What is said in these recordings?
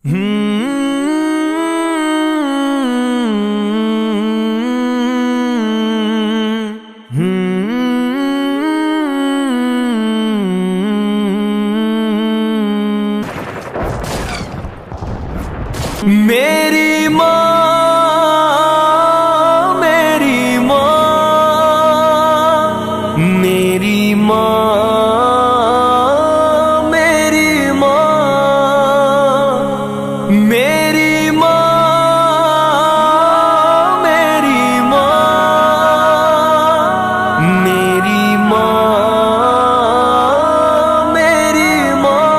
میری ماں میری ماں میری ماں میری ماں میری ماں میری ماں میری ماں میری ماں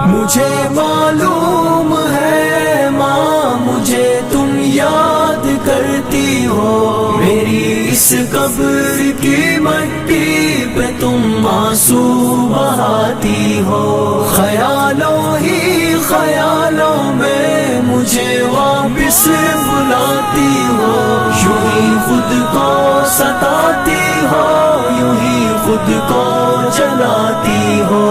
مجھے معلوم ہے ماں مجھے تم یاد کرتی ہو، میری اس قبر کی مٹی پہ تم آنسو بہاتی ہو، خیالوں ہی خیالوں میں مجھے واپس بلاتی ہو، یوں ہی خود کو ستاتی ہو، یوں ہی خود کو جلاتی ہو،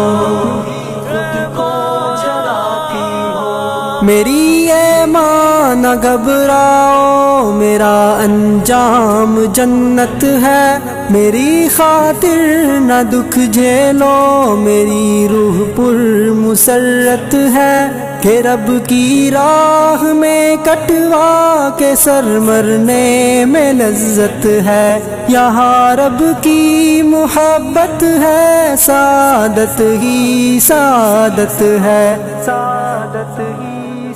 میری اے ماں نہ گھبراؤ، میرا انجام جنت ہے، میری خاطر نہ دکھ جھیلو، میری روح پر مسرت ہے، کہ رب کی راہ میں کٹوا کے سر مرنے میں لذت ہے، یہاں رب کی محبت ہے، سعادت ہی سعادت ہے، سعادت ہی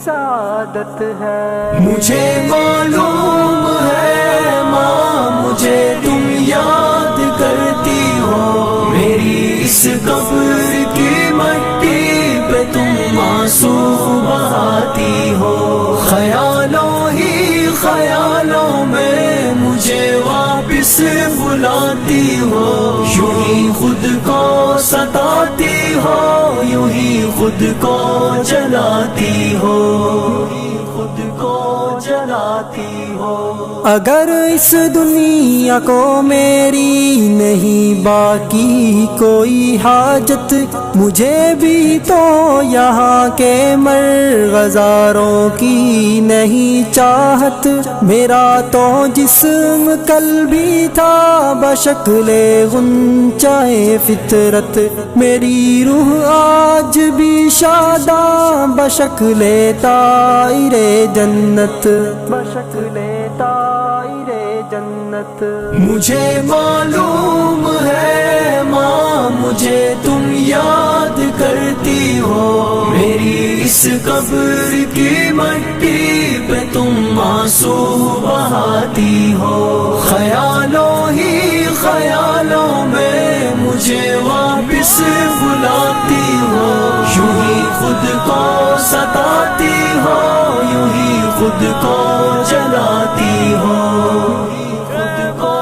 سعادت ہے۔ مجھے معلوم ہے ماں مجھے تم یاد کرتی ہو، میری اس قبر کی مٹی پہ تم آنسو بہاتی ہو، خیالوں ہی خیالوں میں مجھے واپس بلاتی ہو، یوں ہی خود کو ستاتی ہو، یوں ہی خود کو جلاتی ہو، خود کو جلاتی ہو۔ اگر اس دنیا کو میری نہیں باقی کوئی حاجت، مجھے بھی تو یہاں کے مرغزاروں کی نہیں چاہت، میرا تو جسم کل بھی تھا بشکل غنچۂ فطرت، میری روح آج بھی شاداں بشکل طائر جنت، بشکل طائر جنت۔ مجھے معلوم ہے ماں مجھے تم یاد کرتی ہو، میری اس قبر کی مٹی پہ تم آنسو بہاتی ہو، خیالوں ہی خیالوں میں مجھے واپس بلاتی ہو، یوں ہی خود کو ستاتی ہو، یوں ہی خود کو جلاتی ہو، خود کو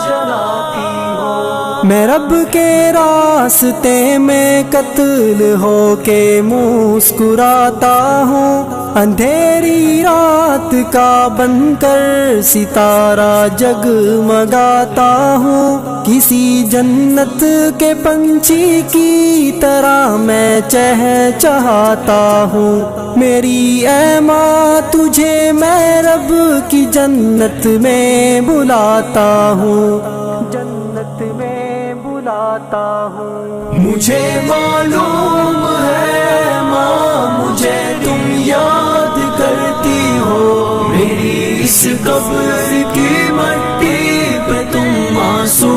جلاتی ہو۔ میں رب کے راستے میں قتل ہو کے مسکراتا ہوں، اندھیری رات کا بن کر ستارہ جگمگاتا ہوں، کسی جنت کے پنچھی کی طرح میں چہچہاتا ہوں، میری اے ماں تجھے میں رب کی جنت میں بلاتا ہوں، جنت میں بلاتا ہوں۔ مجھے معلوم ہے ماں مجھے تم یاد کرتی ہو، میری اس قبر کی مٹی پہ تم آنسو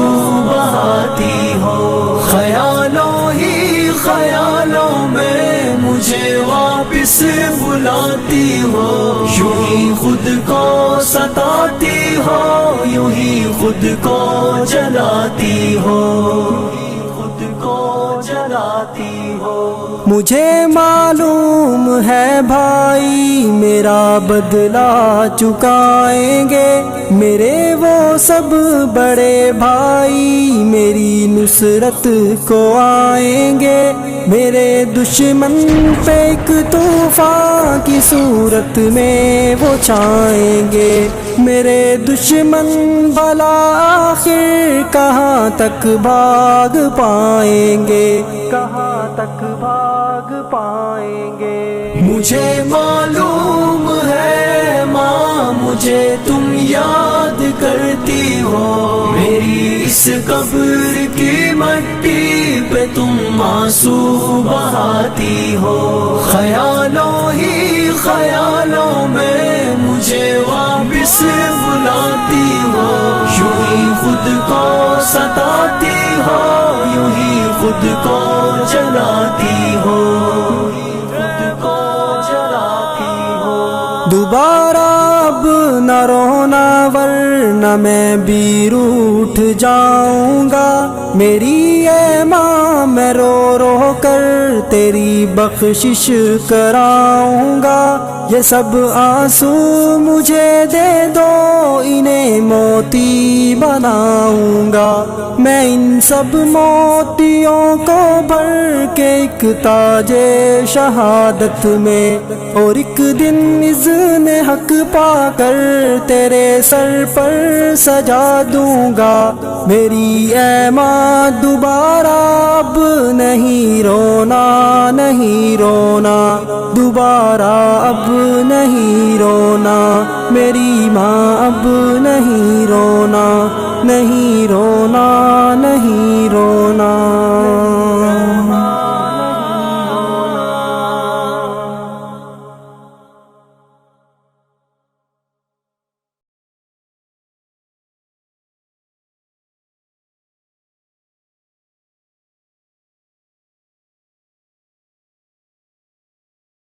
بہاتی ہو، خیالوں ہی خیالوں میں مجھے واپس بلاتی ہو، یوں ہی خود کو ستاتی ہو، یوں ہی خود کو جلاتی ہو، خود کو جلاتی ہو۔ مجھے معلوم ہے بھائی میرا بدلہ چکائیں گے، میرے وہ سب بڑے بھائی میری نصرت کو آئیں گے، میرے دشمن پہ ایک طوفان کی صورت میں وہ چھائیں گے، میرے دشمن بھلا آخر کہاں تک بھاگ پائیں گے، کہاں تک بھاگ پائیں گے۔ مجھے معلوم ہے ماں مجھے تم یاد کرتی ہو، میری اس قبر کی مٹی پہ تم آنسو بہاتی ہو، خیالوں ہی خیالوں میں مجھے واپس بلاتی ہو، یوں ہی خود کو ستاتی ہو، یوں ہی خود کو جلاتی ہو، دوبارہ اب نہ رونا ورنہ میں بھی روٹھ جاؤں گا، میری اے ماں میں رو رو کر تیری بخشش کراؤں گا، یہ سب آنسو مجھے دے دو انہیں موتی بناؤں گا، میں ان سب موتیوں کو بھر کے ایک تاج شہادت میں اور ایک دن اذن حق پا کر تیرے سر پر سجا دوں گا، میری اے ماں دوبارہ اب نہیں رونا نہیں رونا، دوبارہ اب نہیں رونا، میری ماں اب نہیں رونا نہیں رونا نہیں رونا۔